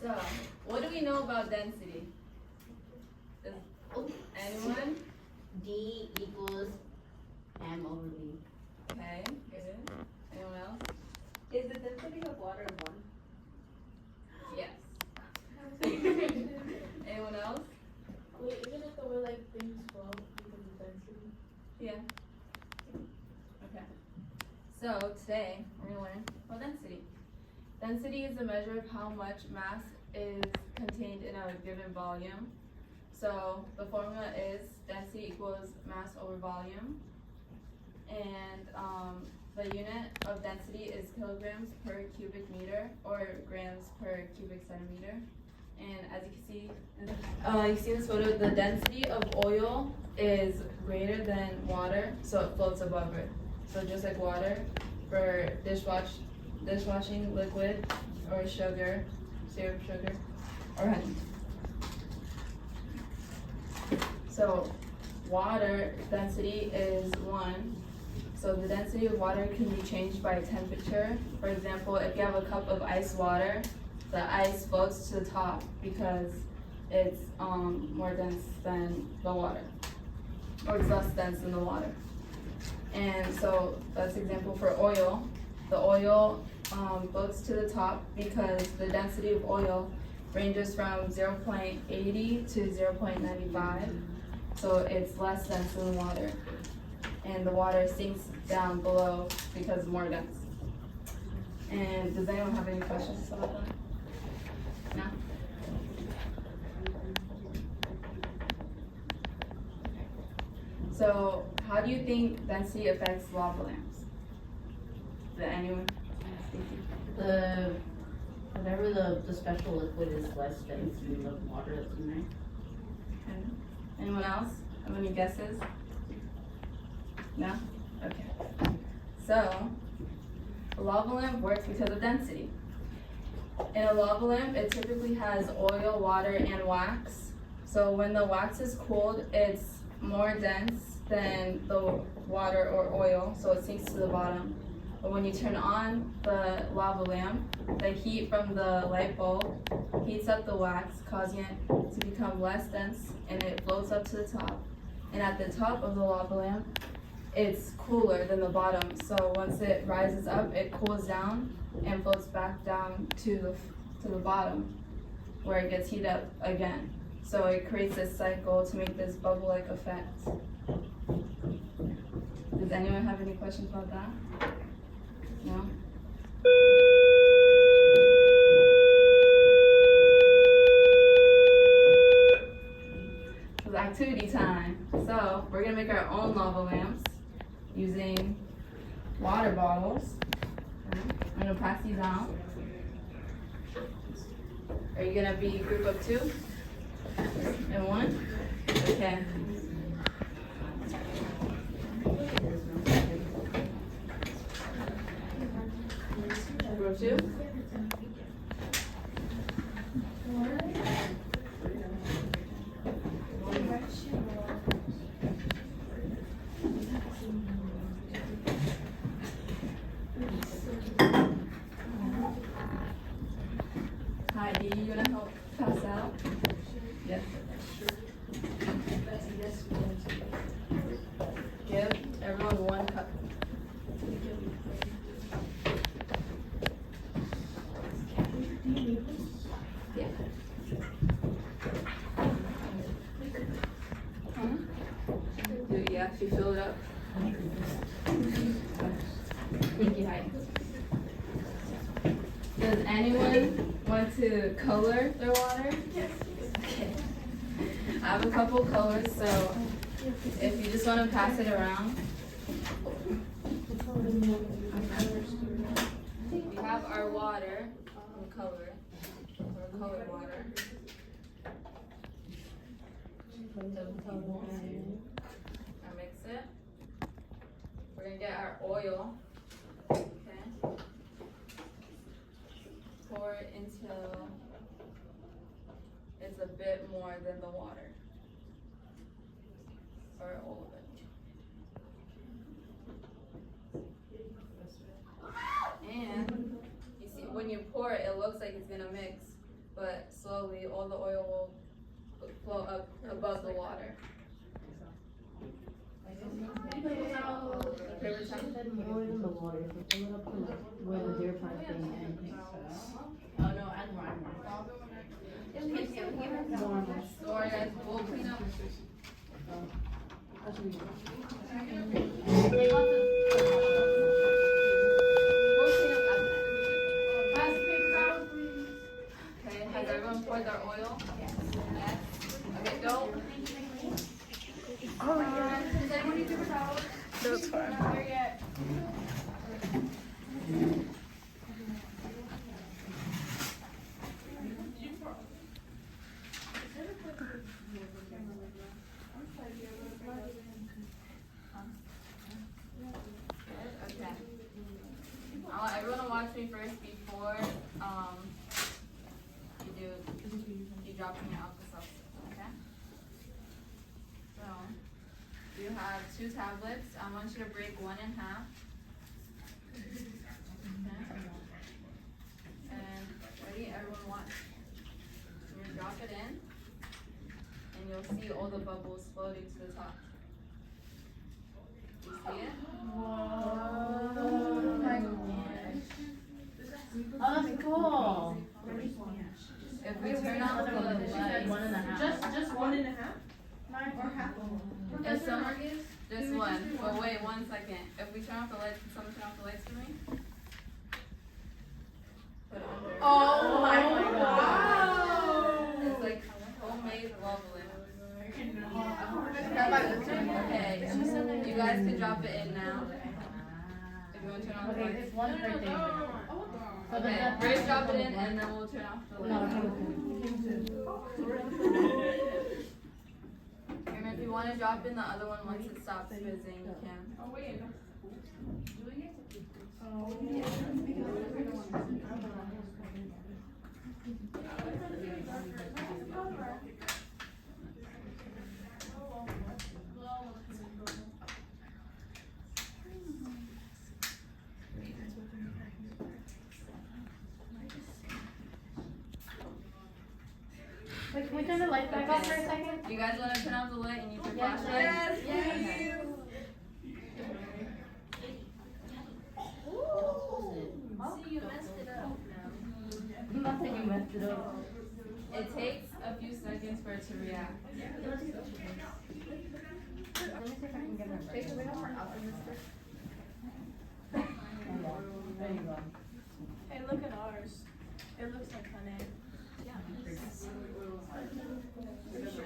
So, what do we know about density? Does anyone? D equals M over V. Okay, good. Anyone else? Is the density of water 1? Yes. Anyone else? Wait, isn't it the way like things flow because of density? Yeah. Okay. So today we're gonna learn about density. Density is a measure of how much mass is contained in a given volume. So the formula is density equals mass over volume, and the unit of density is kilograms per cubic meter or grams per cubic centimeter. And as you can see, you see in this photo, the density of oil is greater than water, so it floats above it. So just like water, for dishwashing liquid or sugar, syrup sugar, or honey. So water density is 1. So the density of water can be changed by temperature. For example, if you have a cup of ice water, the ice floats to the top because it's more dense than the water, or it's less dense than the water. And so that's an example for oil. The oil floats to the top because the density of oil ranges from 0.80 to 0.95. So it's less dense than water. And the water sinks down below because it's more dense. And does anyone have any questions about that? No? So how do you think density affects lava lamps? Does anyone? Whatever the special liquid is less dense than the water that's in there. Okay. Anyone else? Have any guesses? No? Okay. So, a lava lamp works because of density. In a lava lamp, it typically has oil, water, and wax. So when the wax is cooled, it's more dense than the water or oil, so it sinks to the bottom. But when you turn on the lava lamp, the heat from the light bulb heats up the wax, causing it to become less dense, and it floats up to the top. And at the top of the lava lamp, it's cooler than the bottom. So once it rises up, it cools down and floats back down to the bottom, where it gets heated up again. So it creates this cycle to make this bubble-like effect. Does anyone have any questions about that? No? It's activity time. So we're gonna make our own lava lamps using water bottles. Okay. I'm gonna pass these out. Are you gonna be group of 2 and 1? Okay. Group 2. Heidi, you gonna help pass out? Yes. Give everyone 1 cup. Yeah. Do you actually fill it up? Thank you, Heidi. Does anyone want to color their water? Yes. Okay. I have a couple colors, so if you just want to pass it around. We have our water, color, or colored water. I mix it. We're gonna get our oil. Okay. Pour it until it's a bit more than the water, or all of it. And you see, when you pour it, it looks like it's gonna mix, but slowly all the oil will flow up above the water. Paper towel? More than the water, if we fill it up to like where the deer park thing ends. Oh, no, add more. More. Don't worry guys, we'll clean up. That's what we do. We'll clean up after. Okay, has everyone poured their oil? Yes. Okay, don't. Does anyone need paper towels? That's fine. Not there yet. Okay. I want everyone to watch me first before you drop me out the substance, okay? So you have 2 tablets. I want you to break one in half. Okay. And ready? Everyone watch. You're gonna drop it in, and you'll see all the bubbles floating to the top. You see it? Oh, that's cool. If we turn off the lights, One and a half. Just 1.5? Or half of one? if someone just one. But wait 1 second. If we turn off the lights, can someone turn off the lights for me? Put it under. Oh my wow! It's like homemade lava lamp. Okay, you guys can drop it in now. If you want to turn off the Okay, lights. there's one right there. Okay, Grace, drop it in and then we'll turn off the lights. And if you want to drop in the other one once it stops fizzing, you can. Oh, wait. Wait, can we turn the light back off for a second? You guys want to turn off the light and use your Yes, flashlight? Yes, See, you messed it up. Nothing, you messed it up. It takes a few seconds for it to react. Let me see if I can get it. Jacob, we have more alchemists. There you go. Hey, look at ours. It looks like honey.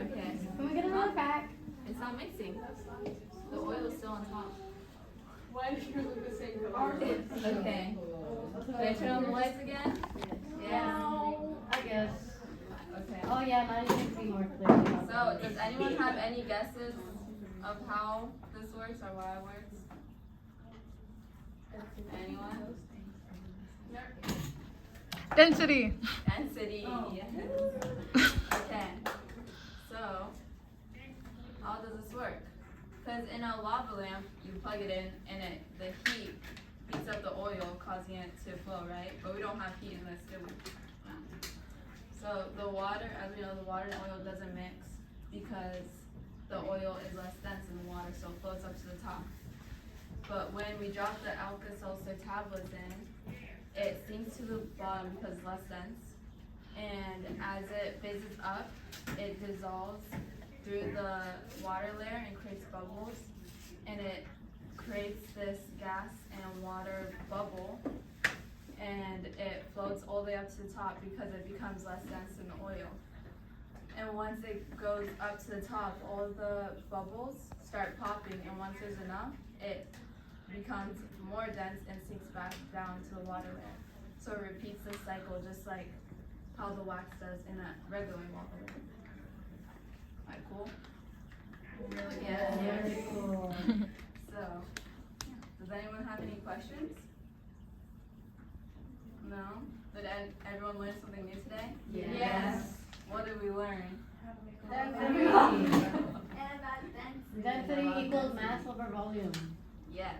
Okay. Can we get another pack? It's not mixing. The oil is still on top. Why do you look the same color? Okay. Can I turn on the lights again? Yeah. I guess. Okay. Oh yeah, mine should be more clear. So, does anyone have any guesses of how this works or why it works? Anyone? Density. Density. Yes. Okay. So, how does this work? Because in a lava lamp, you plug it in and the heat heats up the oil, causing it to flow, right? But we don't have heat in this, do we? No. So the water, as we know, the water and oil doesn't mix because the oil is less dense than the water, so it floats up to the top. But when we drop the Alka-Seltzer tablets in, it sinks to the bottom because it's less dense. And as it fizzes up, it dissolves through the water layer and creates bubbles. And it creates this gas and water bubble. And it floats all the way up to the top because it becomes less dense than the oil. And once it goes up to the top, all the bubbles start popping. And once there's enough, it becomes more dense and sinks back down to the water layer. So it repeats this cycle just like how the wax does in a regular lava lamp. Alright, cool? Yeah. Very cool. So, does anyone have any questions? No? Did everyone learn something new today? Yes. What did we learn? Density. Density equals mass over volume. Yes.